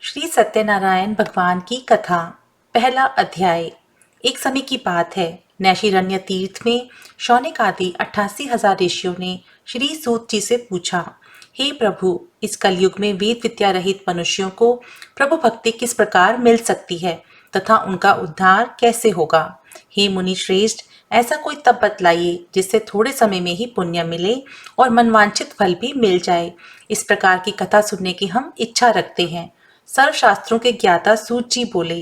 श्री सत्यनारायण भगवान की कथा। पहला अध्याय। एक समय की बात है, नैशिरण्य तीर्थ में शौनक आदि 88,000 ऋषियों ने श्री सूत जी से पूछा, हे प्रभु, इस कलयुग में वेद विद्या रहित मनुष्यों को प्रभु भक्ति किस प्रकार मिल सकती है तथा उनका उद्धार कैसे होगा। हे मुनि श्रेष्ठ, ऐसा कोई तप बतलाइए जिससे थोड़े समय में ही पुण्य मिले और मनवांछित फल भी मिल जाए। इस प्रकार की कथा सुनने की हम इच्छा रखते हैं। सर्वशास्त्रों के ज्ञाता सूत जी बोले,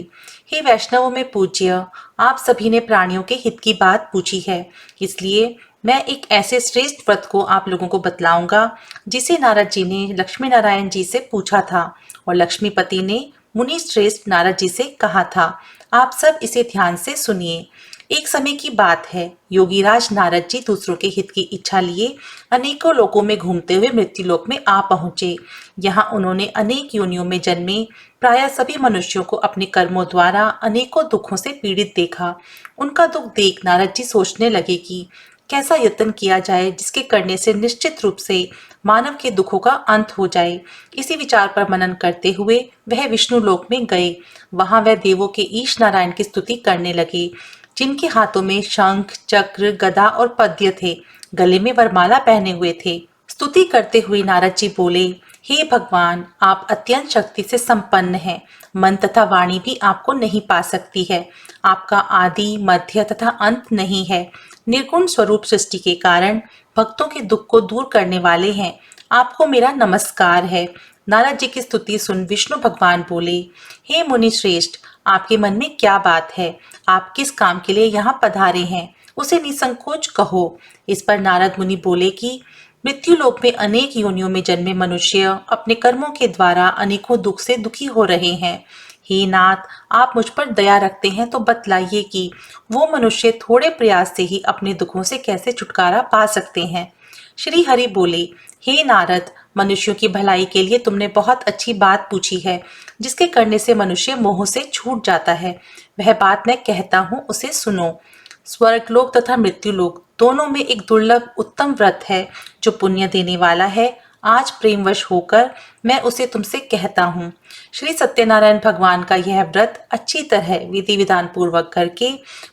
हे वैष्णवों में पूज्य, आप सभी ने प्राणियों के हित की बात पूछी है, इसलिए मैं एक ऐसे श्रेष्ठ व्रत को आप लोगों को बतलाऊंगा जिसे नारद जी ने लक्ष्मी नारायण जी से पूछा था और लक्ष्मीपति ने मुनि श्रेष्ठ नारद जी से कहा था। आप सब इसे ध्यान से सुनिए। एक समय की बात है, योगीराज नारद जी दूसरों के हित की इच्छा लिए अनेकों लोकों में घूमते हुए मृत्युलोक में आ पहुंचे। यहाँ उन्होंने अनेक योनियों में जन्मे प्राय सभी मनुष्यों को अपने कर्मों द्वारा अनेकों दुखों से पीड़ित देखा। उनका दुख देख नारद जी सोचने लगे कि कैसा यत्न किया जाए जिसके करने से निश्चित रूप से मानव के दुखों का अंत हो जाए। इसी विचार पर मनन करते हुए वह विष्णु लोक में गए। वहां वह देवों के ईश नारायण की स्तुति करने लगे, जिनके हाथों में शंख, चक्र, गदा और पद्य थे, गले में वरमाला पहने हुए थे। स्तुति करते हुए नारद जी बोले, हे भगवान, आप अत्यंत शक्ति से संपन्न हैं। मन तथा वाणी भी आपको नहीं पा सकती है। आपका आदि, मध्य तथा अंत नहीं है। निर्गुण स्वरूप सृष्टि के कारण भक्तों के दुख को दूर करने वाले हैं। आपको मेरा नमस्कार है। नारद जी की स्तुति सुन विष्णु भगवान बोले, हे मुनि श्रेष्ठ, आपके मन में क्या बात है? आप किस काम के लिए यहाँ पधारे हैं? उसे निसंकोच कहो। इस पर नारद मुनि बोले कि मृत्यु लोक में अनेक योनियों में जन्मे मनुष्य अपने कर्मों के द्वारा अनेकों दुख से दुखी हो रहे हैं। हे नाथ, आप मुझ पर दया रखते हैं तो बतलाइए कि वो मनुष्य थोड़े प्रयास से ही अपने दुखों से कैसे छुटकारा पा सकते हैं। श्री हरि बोले, हे नारद, मनुष्यों की भलाई के लिए तुमने बहुत अच्छी बात पूछी है, जिसके करने से मनुष्य मोह से छूट जाता है। वह बात मैं कहता हूँ, उसे सुनो। स्वर्गलोक तथा मृत्युलोक दोनों में एक दुर्लभ उत्तम व्रत है जो पुण्य देने वाला है। आज प्रेमवश होकर मैं उसे तुमसे कहता हूँ। श्री सत्यनारायण भगवान का यह व्रत अच्छी तरह विधि विधान पूर्वक करके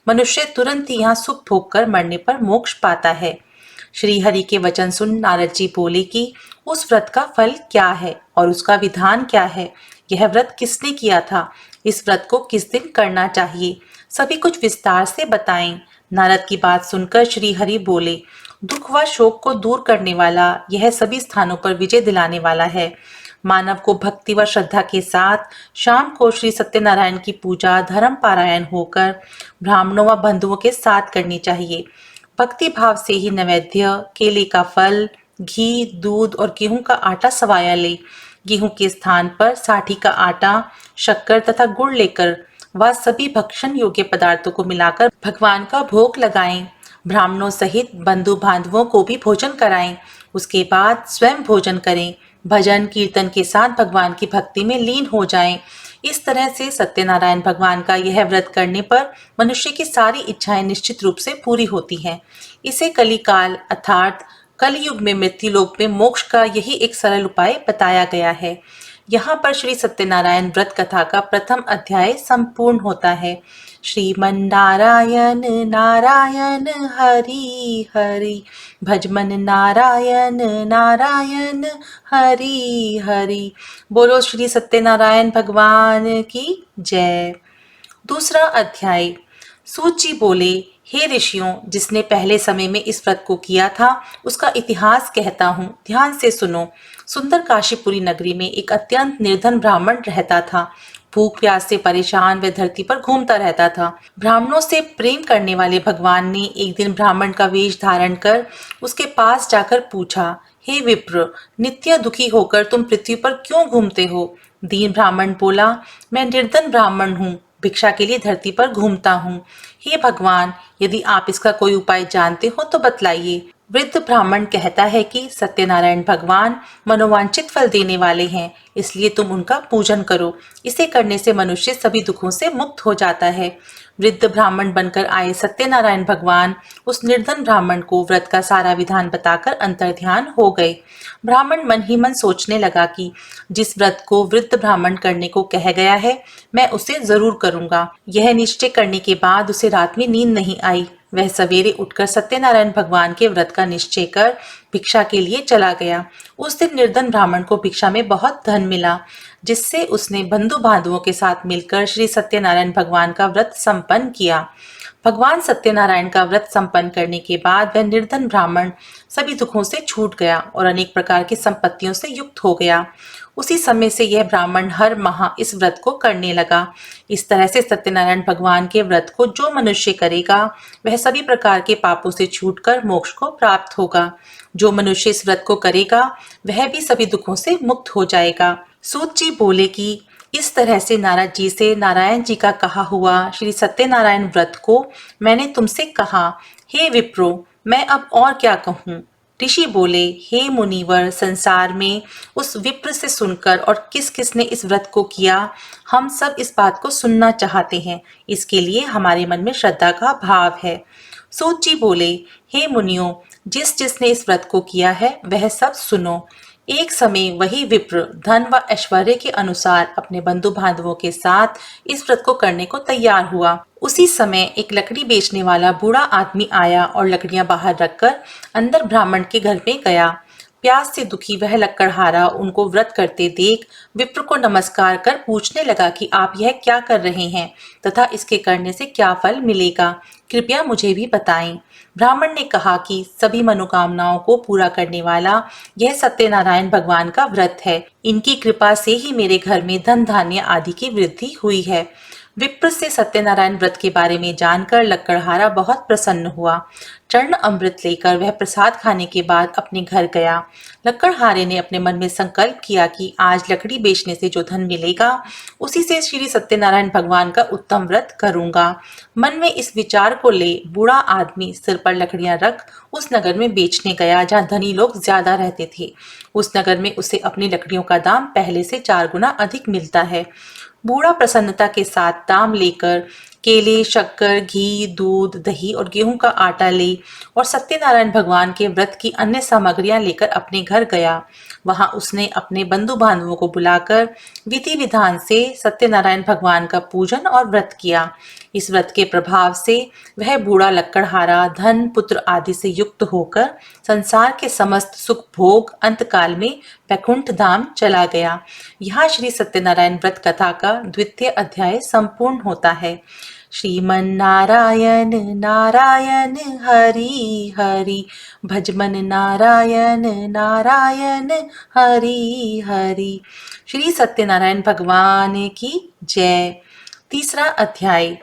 मनुष्य तुरंत ही यहाँ सुख भोग कर मरने पर मोक्ष पाता है। श्री हरि के वचन सुन नारद जी बोले कि उस व्रत का फल क्या है और उसका विधान क्या है? यह व्रत किसने किया था? इस व्रत को किस दिन करना चाहिए? सभी कुछ विस्तार से बताएं। नारद की बात सुनकर श्री हरि बोले, दुख व शोक को दूर करने वाला, यह सभी स्थानों पर विजय दिलाने वाला है। मानव को भक्ति व श्रद्धा के साथ शाम को श्री सत्यनारायण की पूजा धर्म पारायण होकर ब्राह्मणों व बंधुओं के साथ करनी चाहिए। भक्ति भाव से ही नैवेद्य, केले का फल, घी, दूध और गेहूं का आटा सवाया ले। गेहूं के स्थान पर साठी का आटा, शक्कर तथा गुड़ लेकर वह सभी भक्षण योग्य पदार्थों को मिलाकर भगवान का भोग लगाएं। ब्राह्मणों सहित बंधु बांधवों को भी भोजन कराएं। उसके बाद स्वयं भोजन करें। भजन कीर्तन के साथ भगवान की भक्ति में लीन हो जाएं। इस तरह से सत्यनारायण भगवान का यह व्रत करने पर मनुष्य की सारी इच्छाएं निश्चित रूप से पूरी होती हैं। इसे कलिकाल अर्थात कलयुग में मृत्युलोक में मोक्ष का यही एक सरल उपाय बताया गया है। यहाँ पर श्री सत्यनारायण व्रत कथा का प्रथम अध्याय संपूर्ण होता है। श्रीमन नारायण नारायण हरि हरि, भजमन नारायण नारायण हरि हरि। बोलो श्री सत्यनारायण भगवान की जय। दूसरा अध्याय। सूत जी बोले, हे ऋषियों, जिसने पहले समय में इस व्रत को किया था उसका इतिहास कहता हूँ, ध्यान से सुनो। सुंदर काशीपुरी नगरी में एक अत्यंत निर्धन ब्राह्मण रहता था। भूख प्यास से परेशान वह धरती पर घूमता रहता था। ब्राह्मणों से प्रेम करने वाले भगवान ने एक दिन ब्राह्मण का वेश धारण कर उसके पास जाकर पूछा, हे विप्र, नित्य दुखी होकर तुम पृथ्वी पर क्यों घूमते हो? दीन ब्राह्मण बोला, मैं निर्धन ब्राह्मण हूँ, भिक्षा के लिए धरती पर घूमता हूँ। हे भगवान, यदि आप इसका कोई उपाय जानते हो तो बतलाइए। वृद्ध ब्राह्मण कहता है कि सत्यनारायण भगवान मनोवांछित फल देने वाले हैं, इसलिए तुम उनका पूजन करो। इसे करने से मनुष्य सभी दुखों से मुक्त हो जाता है। वृद्ध ब्राह्मण बनकर आए सत्यनारायण भगवान उस निर्धन ब्राह्मण को व्रत का सारा विधान बताकर अंतर्ध्यान हो गए। ब्राह्मण मन ही मन सोचने लगा कि जिस व्रत को वृद्ध ब्राह्मण करने को कह गया है, मैं उसे जरूर करूंगा। यह निश्चय करने के बाद उसे रात में नींद नहीं आई। वह सवेरे उठकर सत्यनारायण भगवान के व्रत का निश्चय कर भिक्षा के लिए चला गया। उस दिन निर्धन ब्राह्मण को भिक्षा में बहुत धन मिला, जिससे उसने बंधु बांधवों के साथ मिलकर श्री सत्यनारायण भगवान का व्रत संपन्न किया। भगवान सत्यनारायण का व्रत संपन्न करने के बाद वह निर्धन ब्राह्मण सभी दुखों से छूट गया और अनेक प्रकार की संपत्तियों से युक्त हो गया। उसी समय से यह ब्राह्मण हर माह इस व्रत को करने लगा। इस तरह से सत्यनारायण भगवान के व्रत को जो मनुष्य करेगा, वह सभी प्रकार के पापों से छूटकर मोक्ष को प्राप्त होगा। जो मनुष्य इस व्रत को करेगा, वह भी सभी दुखों से मुक्त हो जाएगा। सूत जी बोले कि इस तरह से नारद जी से नारायण जी का कहा हुआ श्री सत्यनारायण व्रत को मैंने तुमसे कहा। हे विप्रो, मैं अब और क्या कहूँ। ऋषि बोले, हे मुनिवर, संसार में उस विप्र से सुनकर और किस किसने इस व्रत को किया, हम सब इस बात को सुनना चाहते हैं। इसके लिए हमारे मन में श्रद्धा का भाव है। सूत जी बोले, हे मुनियों, जिस जिसने इस व्रत को किया है वह सब सुनो। एक समय वही विप्र धन व ऐश्वर्य के अनुसार अपने बंधु बांधवों के साथ इस व्रत को करने को तैयार हुआ। उसी समय एक लकड़ी बेचने वाला बूढ़ा आदमी आया और लकड़ियां बाहर रखकर अंदर ब्राह्मण के घर में गया। प्यास से दुखी वह लकड़हारा उनको व्रत करते देख विप्र को नमस्कार कर पूछने लगा कि आप यह क्या कर रहे हैं तथा इसके करने से क्या फल मिलेगा, कृपया मुझे भी बताएं। ब्राह्मण ने कहा कि सभी मनोकामनाओं को पूरा करने वाला यह सत्यनारायण भगवान का व्रत है। इनकी कृपा से ही मेरे घर में धन धान्य आदि की वृद्धि हुई है। विप्र से सत्यनारायण व्रत के बारे में जानकर लकड़हारा बहुत प्रसन्न हुआ। चरण अमृत लेकर वह प्रसाद खाने के बाद अपने घर गया। लकड़हारे ने अपने मन में संकल्प किया कि आज लकड़ी बेचने से जो धन मिलेगा, उसी से श्री सत्यनारायण भगवान का उत्तम व्रत करूंगा। मन में इस विचार को ले बूढ़ा आदमी सिर पर लकड़ियां रख उस नगर में बेचने गया जहाँ धनी लोग ज्यादा रहते थे। उस नगर में उसे अपनी लकड़ियों का दाम पहले से 4 गुना अधिक मिलता है। बूढ़ा प्रसन्नता के साथ दाम लेकर केले, शक्कर, घी, दूध, दही और गेहूं का आटा ले और सत्यनारायण भगवान के व्रत की अन्य सामग्रियां लेकर अपने घर गया। वहां उसने अपने बंधु बांधवों को बुलाकर विधि विधान से सत्यनारायण भगवान का पूजन और व्रत किया। इस व्रत के प्रभाव से वह बूढ़ा लकड़हारा धन पुत्र आदि से युक्त होकर संसार के समस्त सुख भोग अंतकाल में वैकुंठ धाम चला गया। यहाँ श्री सत्यनारायण व्रत कथा का 2वां अध्याय संपूर्ण होता है। श्रीमन नारायण नारायण हरि हरि, भजमन नारायण नारायण हरि हरि। श्री सत्यनारायण भगवान की जय। 3वां अध्याय।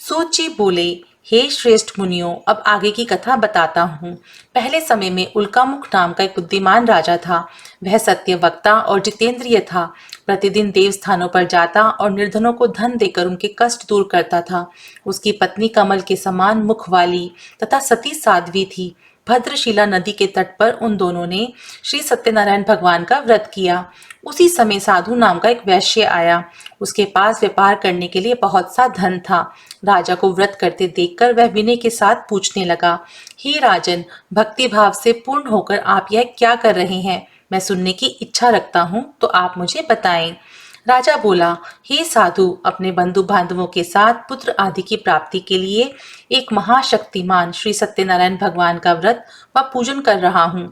सूत जी बोले, हे श्रेष्ठ मुनियों, अब आगे की कथा बताता हूँ। पहले समय में उल्कामुख नाम का एक बुद्धिमान राजा था। वह सत्य वक्ता और जितेंद्रिय था। प्रतिदिन देव स्थानों पर जाता और निर्धनों को धन देकर उनके कष्ट दूर करता था। उसकी पत्नी कमल के समान मुख वाली तथा सती साध्वी थी। भद्रशिला नदी के तट पर उन दोनों ने श्री सत्यनारायण भगवान का व्रत किया। उसी समय साधु नाम का एक वैश्य आया। उसके पास व्यापार करने के लिए बहुत सा धन था। राजा को व्रत करते देखकर वह विनय के साथ पूछने लगा, हे राजन, भक्ति भाव से पूर्ण होकर आप यह क्या कर रहे हैं? मैं सुनने की इच्छा रखता हूँ, तो आप मुझे बताएं। राजा बोला, हे साधु, अपने बंधु बांधवों के साथ पुत्र आदि की प्राप्ति के लिए एक महाशक्तिमान श्री सत्यनारायण भगवान का व्रत व पूजन कर रहा हूँ।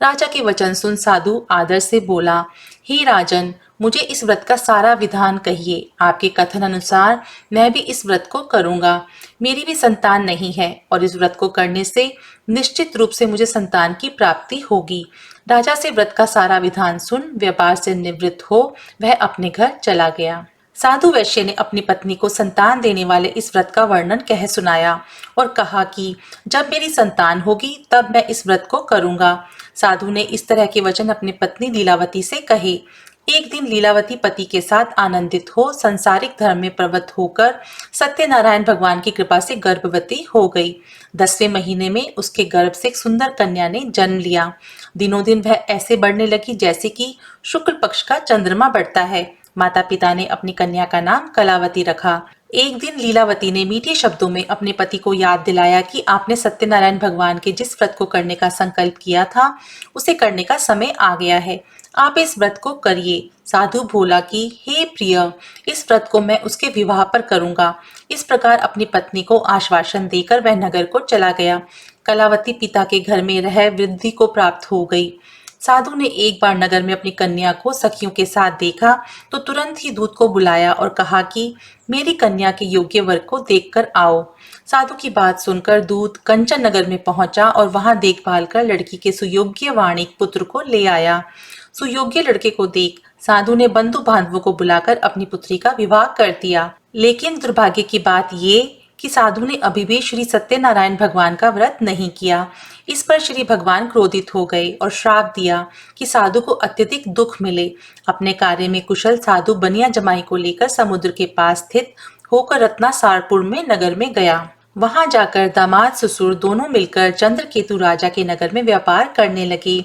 राजा के वचन सुन साधु आदर से बोला, हे राजन, मुझे इस व्रत का सारा विधान कहिए। आपके कथन अनुसार मैं भी इस व्रत को करूंगा। मेरी भी संतान नहीं है और इस व्रत को करने से निश्चित रूप से मुझे संतान की प्राप्ति होगी। राजा से व्रत का सारा विधान सुन व्यापार से निवृत्त हो वह अपने घर चला गया। साधु वैश्य ने अपनी पत्नी को संतान देने वाले इस व्रत का वर्णन कह सुनाया और कहा कि जब मेरी संतान होगी तब मैं इस व्रत को करूंगा। साधु ने इस तरह के वचन अपनी पत्नी लीलावती से कहे। एक दिन लीलावती पति के साथ आनंदित हो संसारिक धर्म में प्रवृत्त होकर सत्यनारायण भगवान की कृपा से गर्भवती हो गई। 10वें महीने में उसके गर्भ से एक सुंदर कन्या ने जन्म लिया। दिनों दिन वह ऐसे बढ़ने लगी जैसे कि शुक्ल पक्ष का चंद्रमा बढ़ता है। माता पिता ने अपनी कन्या का नाम कलावती रखा। एक दिन लीलावती ने मीठे शब्दों में अपने पति को याद दिलाया कि आपने सत्यनारायण भगवान के जिस व्रत को करने का संकल्प किया था उसे करने का समय आ गया है। आप इस व्रत को करिए। साधु बोला कि हे प्रिय, इस व्रत को मैं उसके विवाह पर करूंगा। इस प्रकार अपनी पत्नी को आश्वासन देकर वह नगर को चला गया। कलावती पिता के घर में रह वृद्धि को प्राप्त हो गई। साधु ने एक बार नगर में अपनी कन्या को सखियों के साथ देखा तो तुरंत ही दूत को बुलाया और कहा कि मेरी कन्या के योग्य वर को देखकर आओ। साधु की बात सुनकर दूत कंचन नगर में पहुंचा और वहां देखभाल कर लड़की के सुयोग्य वाणिक पुत्र को ले आया। सुयोग्य लड़के को देख साधु ने बंधु बांधवों को बुलाकर अपनी पुत्री का विवाह कर दिया। लेकिन दुर्भाग्य की बात ये कि साधु ने अभी भी श्री सत्यनारायण भगवान का व्रत नहीं किया। इस पर श्री भगवान क्रोधित हो गए और श्राप दिया कि साधु को अत्यधिक दुख मिले। अपने कार्य में कुशल साधु बनिया जमाई को लेकर समुद्र के पास स्थित होकर रत्नासारपुर में नगर में गया। वहां जाकर दामाद ससुर दोनों मिलकर चंद्रकेतु राजा के नगर में व्यापार करने लगे।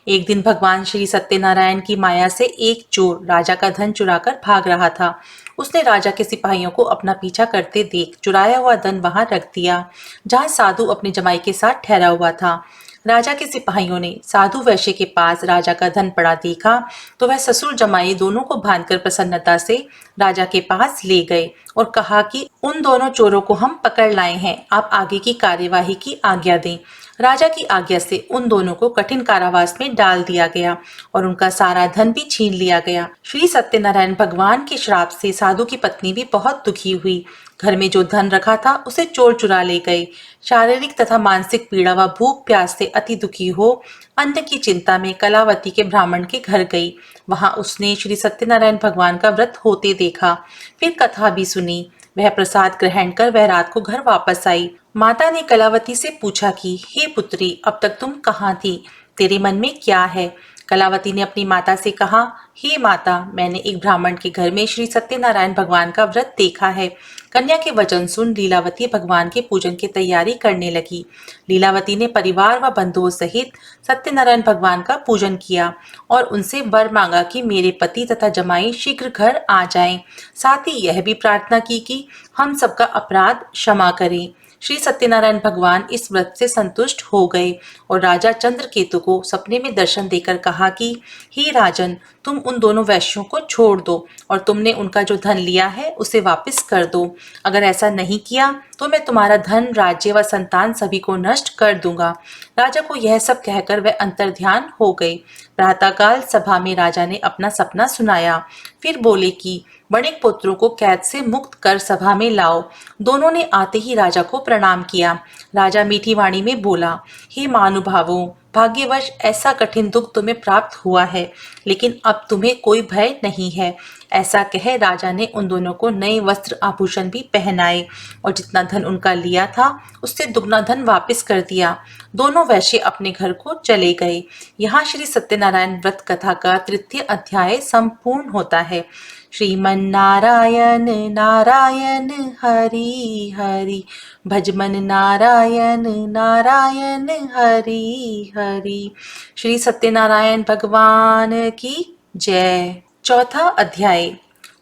एक दिन भगवान श्री सत्यनारायण की माया से एक चोर राजा का धन चुराकर भाग रहा था। उसने राजा के सिपाहियों को अपना पीछा करते देख चुराया हुआ धन वहां रख दिया जहां साधु अपने जमाई के साथ ठहरा हुआ था। राजा के सिपाहियों ने साधु वैश्य के पास राजा का धन पड़ा देखा तो वह ससुर जमाई दोनों को बांधकर प्रसन्नता से राजा के पास ले गए और कहा कि उन दोनों चोरों को हम पकड़ लाए हैं, आप आगे की कार्यवाही की आज्ञा दें। राजा की आज्ञा से उन दोनों को कठिन कारावास में डाल दिया गया और उनका सारा धन भी छीन लिया गया। श्री सत्यनारायण भगवान के श्राप से साधु की पत्नी भी बहुत दुखी हुई। घर में जो धन रखा था उसे चोर चुरा ले गए। शारीरिक तथा मानसिक पीड़ा व भूख प्यास से अति दुखी हो अन्न की चिंता में कलावती के ब्राह्मण के घर गई। वहां उसने श्री सत्यनारायण भगवान का व्रत होते देखा। फिर कथा भी सुनी। वह प्रसाद ग्रहण कर वह रात को घर वापस आई। माता ने कलावती से पूछा कि हे पुत्री, अब तक तुम कहाँ थी? तेरे मन में क्या है? कलावती ने अपनी माता से कहा, हे माता, मैंने एक ब्राह्मण के घर में श्री सत्यनारायण भगवान का व्रत देखा है। कन्या के वचन सुन लीलावती भगवान के पूजन की तैयारी करने लगी। लीलावती ने परिवार व बंधुओं सहित सत्यनारायण भगवान का पूजन किया और उनसे वर मांगा कि मेरे पति तथा जमाई शीघ्र घर आ जाएं। साथ ही यह भी प्रार्थना की कि हम सबका अपराध क्षमा करें। श्री सत्यनारायण भगवान इस व्रत से संतुष्ट हो गए और राजा चंद्रकेतु को सपने में दर्शन देकर कहा कि हे राजन, तुम उन दोनों वैश्यों को छोड़ दो और तुमने उनका जो धन लिया है उसे वापस कर दो। अगर ऐसा नहीं किया तो मैं तुम्हारा धन, राज्य व संतान सभी को नष्ट कर दूंगा। राजा को यह सब कहकर वह अंतर्ध्यान हो गए। प्रातःकाल सभा में राजा ने अपना सपना सुनाया। फिर बोले कि वणिक पुत्रों को कैद से मुक्त कर सभा में लाओ। दोनों ने आते ही राजा को प्रणाम किया। राजा मीठी वाणी में बोला, हे महानुभावों, भाग्यवश ऐसा कठिन दुख तुम्हें प्राप्त हुआ है, लेकिन अब तुम्हें कोई भय नहीं है। ऐसा कह राजा ने उन दोनों को नए वस्त्र आभूषण भी पहनाए और जितना धन उनका लिया था उससे दुगना धन वापस कर दिया। दोनों वैश्य अपने घर को चले गए। यहाँ श्री सत्यनारायण व्रत कथा का 3य अध्याय संपूर्ण होता है। श्रीमन नारायण नारायण हरि हरि, भजमन नारायण नारायण हरि हरि। श्री सत्यनारायण भगवान की जय। 4था अध्याय।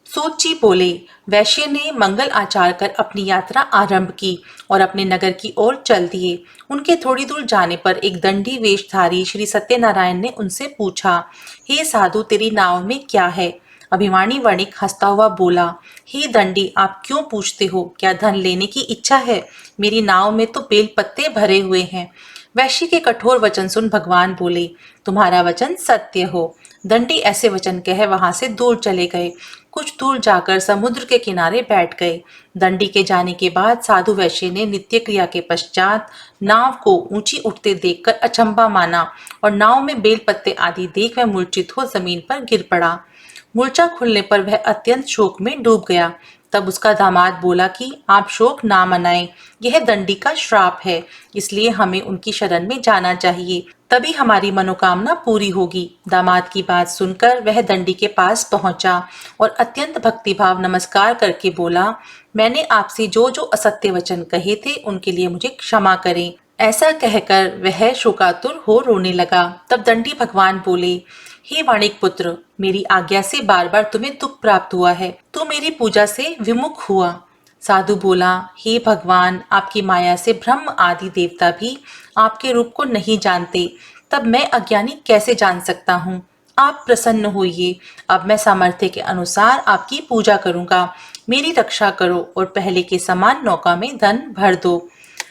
सूत जी बोले, वैश्य ने मंगल आचार कर अपनी यात्रा आरंभ की और अपने नगर की ओर चल दिए। उनके थोड़ी दूर जाने पर एक दंडी वेशधारी श्री सत्यनारायण ने उनसे पूछा, हे साधु, तेरी नाव में क्या है? अभिमानी वणिक हंसता हुआ बोला, हे दंडी, आप क्यों पूछते हो? क्या धन लेने की इच्छा है? मेरी नाव में तो बेल पत्ते भरे हुए हैं। वैश्य के कठोर वचन सुन भगवान बोले, तुम्हारा वचन सत्य हो। दंडी ऐसे वचन कह वहां से दूर चले गए। कुछ दूर जाकर समुद्र के किनारे बैठ गए। दंडी के जाने के बाद साधु वैश्य ने नित्य क्रिया के पश्चात नाव को ऊंची उठते देखकर अचंभा माना और नाव में बेल पत्ते आदि देख वह मूर्छित हो जमीन पर गिर पड़ा। मूर्छा खुलने पर वह अत्यंत शोक में डूब गया। तब उसका दामाद बोला कि आप शोक ना मनाएं, यह दंडी का श्राप है, इसलिए हमें उनकी शरण में जाना चाहिए, तभी हमारी मनोकामना पूरी होगी। दामाद की बात सुनकर वह दंडी के पास पहुंचा और अत्यंत भक्तिभाव नमस्कार करके बोला, मैंने आपसे जो जो असत्य वचन कहे थे उनके लिए मुझे क्षमा करें। ऐसा कहकर वह शोकातुर हो रोने लगा। तब दंडी भगवान बोले, हे वाणिक पुत्र, मेरी आज्ञा से बार बार तुम्हें दुख प्राप्त हुआ है, तू मेरी पूजा से विमुख हुआ। साधु बोला, हे भगवान, आपकी माया से ब्रह्म आदि देवता भी आपके रूप को नहीं जानते, तब मैं अज्ञानी कैसे जान सकता हूँ। आप प्रसन्न होइए, अब मैं सामर्थ्य के अनुसार आपकी पूजा करूंगा। मेरी रक्षा करो और पहले के समान नौका में धन भर दो।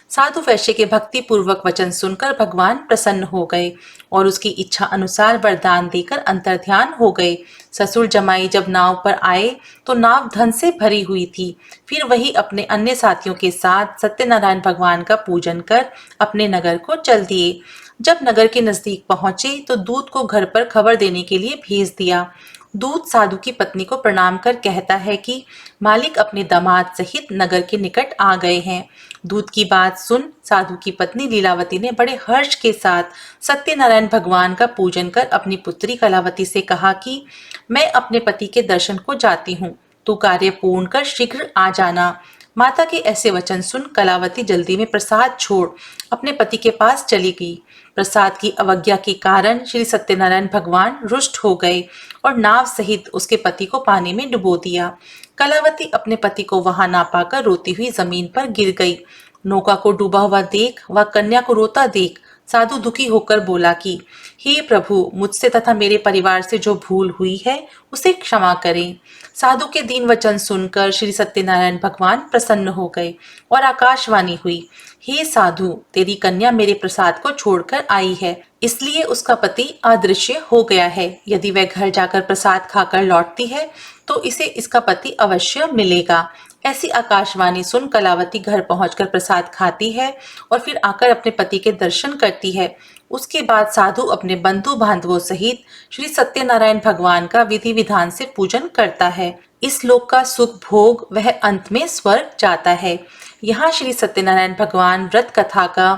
साधु वैश्य के भक्ति पूर्वक वचन सुनकर भगवान प्रसन्न हो गए और उसकी इच्छा अनुसार वरदान देकर अंतर्ध्यान हो गए। ससुर जमाई जब नाव पर आए तो नाव धन से भरी हुई थी। फिर वही अपने अन्य साथियों के साथ सत्यनारायण भगवान का पूजन कर अपने नगर को चल दिए। जब नगर के नजदीक पहुंचे तो दूत को घर पर खबर देने के लिए भेज दिया। दूत साधु की पत्नी को प्रणाम कर कहता है कि मालिक अपने दामाद सहित नगर के निकट आ गए हैं। दूत की बात सुन साधु की पत्नी लीलावती ने बड़े हर्ष के साथ सत्यनारायण भगवान का पूजन कर अपनी पुत्री कलावती से कहा कि मैं अपने पति के दर्शन को जाती हूँ, तू कार्य पूर्ण कर शीघ्र आ जाना। माता के ऐसे वचन सुन कलावती जल्दी में प्रसाद छोड़ अपने पति के पास चली गई। प्रसाद की अवज्ञा के कारण श्री सत्यनारायण भगवान रुष्ट हो गए और नाव सहित उसके पति को पानी में डुबो दिया। कलावती अपने पति को वहां ना पाकर रोती हुई जमीन पर गिर गई। नौका को डूबा हुआ देख व कन्या को रोता देख साधु दुखी होकर बोला कि हे प्रभु, मुझसे तथा मेरे परिवार से जो भूल हुई है उसे क्षमा करें। साधु के दीन वचन सुनकर श्री सत्यनारायण भगवान प्रसन्न हो गए और आकाशवाणी हुई, हे साधु, तेरी कन्या मेरे प्रसाद को छोड़कर आई है, इसलिए उसका पति अदृश्य हो गया है। यदि वह घर जाकर प्रसाद खाकर लौटती है तो इसे इसका पति अवश्य मिलेगा। ऐसी आकाशवाणी सुन कलावती घर पहुंचकर प्रसाद खाती है और फिर आकर अपने पति के दर्शन करती है। उसके बाद साधु अपने बंधु बांधवों सहित श्री सत्यनारायण भगवान का विधि विधान से पूजन करता है। इस लोक का सुख भोग वह अंत में स्वर्ग जाता है। यहाँ श्री सत्यनारायण भगवान व्रत कथा का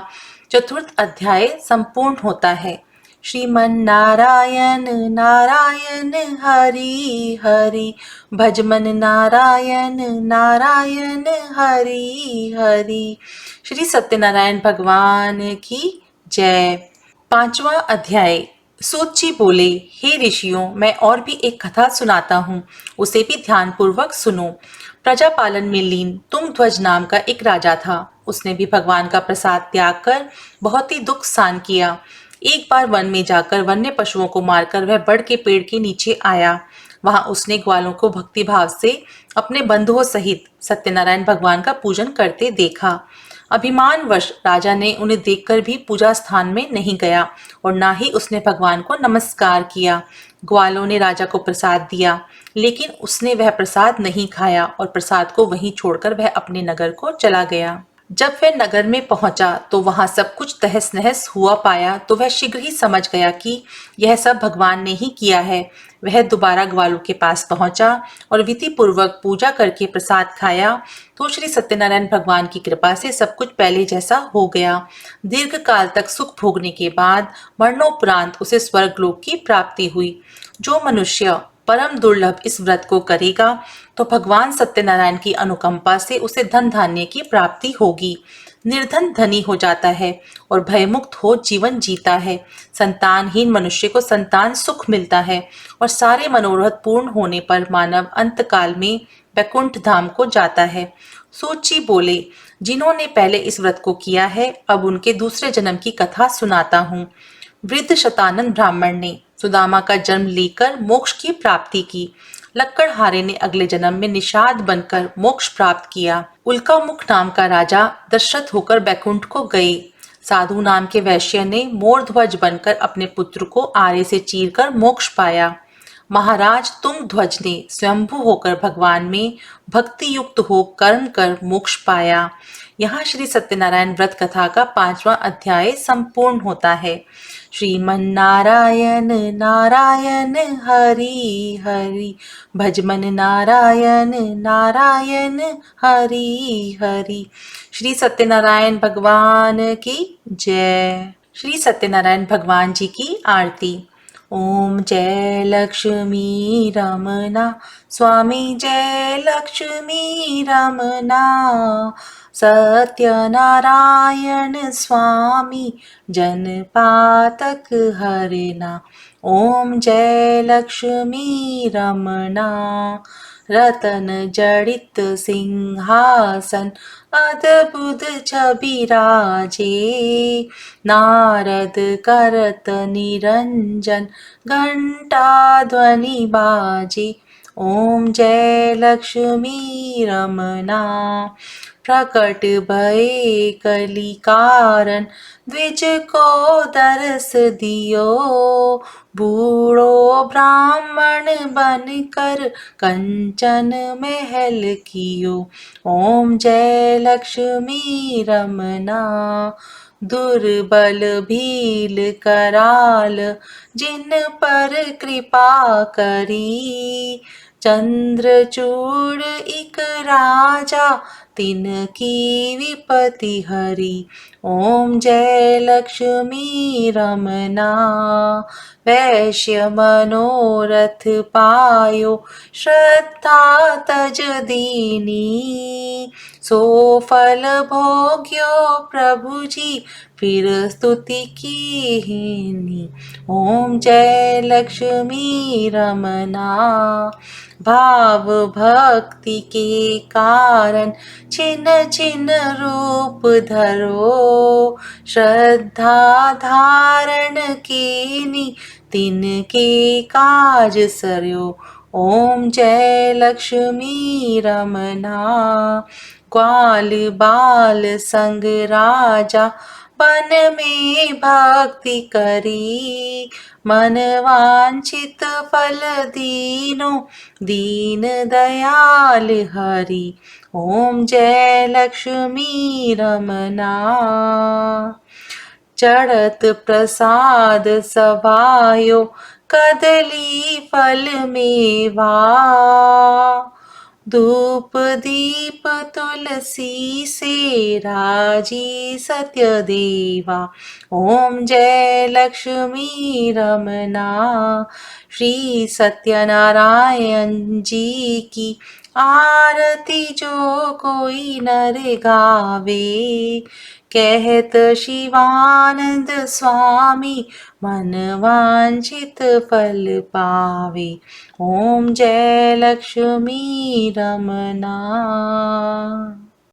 चतुर्थ अध्याय संपूर्ण होता है। श्रीमन नारायण नारायण हरि हरि, भजमन नारायण नारायण हरि हरि। श्री सत्यनारायण भगवान की जय। पांचवा अध्याय। सूत जी बोले, हे ऋषियों, मैं और भी एक कथा सुनाता हूँ, उसे भी ध्यान पूर्वक सुनो। प्रजा पालन में लीन तुंगध्वज नाम का एक राजा था। उसने भी भगवान का प्रसाद त्याग कर बहुत ही दुख सहन किया। एक बार वन में जाकर वन्य पशुओं को मारकर वह बड़ के पेड़ के नीचे आया। वहां उसने ग्वालों को भक्ति भाव से अपने बंधुओं सहित सत्यनारायण भगवान का पूजन करते देखा। अभिमानवश राजा ने उन्हें देखकर भी पूजा स्थान में नहीं गया और ना ही उसने भगवान को नमस्कार किया। ग्वालों ने राजा को प्रसाद दिया, लेकिन उसने वह प्रसाद नहीं खाया और प्रसाद को वहीं छोड़कर वह अपने नगर को चला गया। जब वह नगर में पहुंचा तो वहां सब कुछ तहस नहस हुआ पाया तो वह शीघ्र ही समझ गया कि यह सब भगवान ने ही किया है। वह दोबारा ग्वालों के पास पहुंचा और विधि पूर्वक पूजा करके प्रसाद खाया तो श्री सत्यनारायण भगवान की कृपा से सब कुछ पहले जैसा हो गया। दीर्घ काल तक सुख भोगने के बाद मरणोपरांत उसे स्वर्गलोक की प्राप्ति हुई। जो मनुष्य परम दुर्लभ इस व्रत को करेगा तो भगवान सत्यनारायण की अनुकंपा से उसे धन धान्य की प्राप्ति होगी। निर्धन धनी हो जाता है और भयमुक्त हो जीवन जीता है। संतानहीन मनुष्य को संतान सुख मिलता है और सारे मनोरथ पूर्ण होने पर मानव अंत काल में वैकुंठ धाम को जाता है। सूची बोले, जिन्होंने पहले इस व्रत को किया है अब उनके दूसरे जन्म की कथा सुनाता हूँ। वृद्ध शतानंद ब्राह्मण ने सुदामा का जन्म लेकर मोक्ष की प्राप्ति की। लक्कड़हारे ने अगले जन्म में निषाद बनकर मोक्ष प्राप्त किया। उल्कामुख नाम का राजा दशरथ होकर बैकुंठ को गए। साधु नाम के वैश्य ने मोरध्वज बनकर अपने पुत्र को आरे से चीरकर मोक्ष पाया। महाराज तुंग ध्वज ने स्वयंभू होकर भगवान में भक्ति युक्त हो कर्म कर मोक्ष पाया। यहाँ श्री सत्यनारायण व्रत कथा का 5वां अध्याय संपूर्ण होता है। श्रीमन्नारायण नारायण हरि हरि, भजमन नारायण नारायण हरि हरि। श्री सत्यनारायण भगवान की जय। श्री सत्यनारायण भगवान जी की आरती। ओम जय लक्ष्मी रमना, स्वामी जय लक्ष्मी रमना, सत्यनारायण स्वामी जन पातक हरना। ओम जय लक्ष्मी रमना, रतन जड़ित सिंहासन अद्भुत छवि राजे, नारद करत निरंजन घंटा ध्वनि बाजे। ओम जय लक्ष्मी रमना, प्रकट भये कली कारण द्विज को दरस दियो, बूढ़ो ब्राह्मण बन कर कंचन महल कियो। ओम जय लक्ष्मी रमना, दुर्बल भील कराल जिन पर कृपा करी, चंद्रचूड़ इक राजा तिनकी विपति हरी। ओम जय लक्ष्मी रमना, वैश्य मनोरथ पायो श्रद्धा तज दीनी, सो फल भोग्यो प्रभु जी फिर स्तुति कीनी। ओम जय लक्ष्मी रमना, भाव भक्ति के कारण छिन छिन रूप धरो, श्रद्धा धारण कीनी तिनके काज सरयो। ओम जय लक्ष्मी रमना, ग्वाल बाल संग राजा बन में भक्ति करी, मन वांछित फल दीनो दीन दयाल हरि। ओम जय लक्ष्मी रमना, चढ़त प्रसाद सभायो कदली फल मेवा, धूप दीप तुलसी से राजी सत्य देवा। ओम जय लक्ष्मी रमना, श्री सत्यनारायण जी की आरती जो कोई नर गावे, कहत शिवानंद स्वामी मन वांछित फल पावे। ओम जय लक्ष्मी रमना।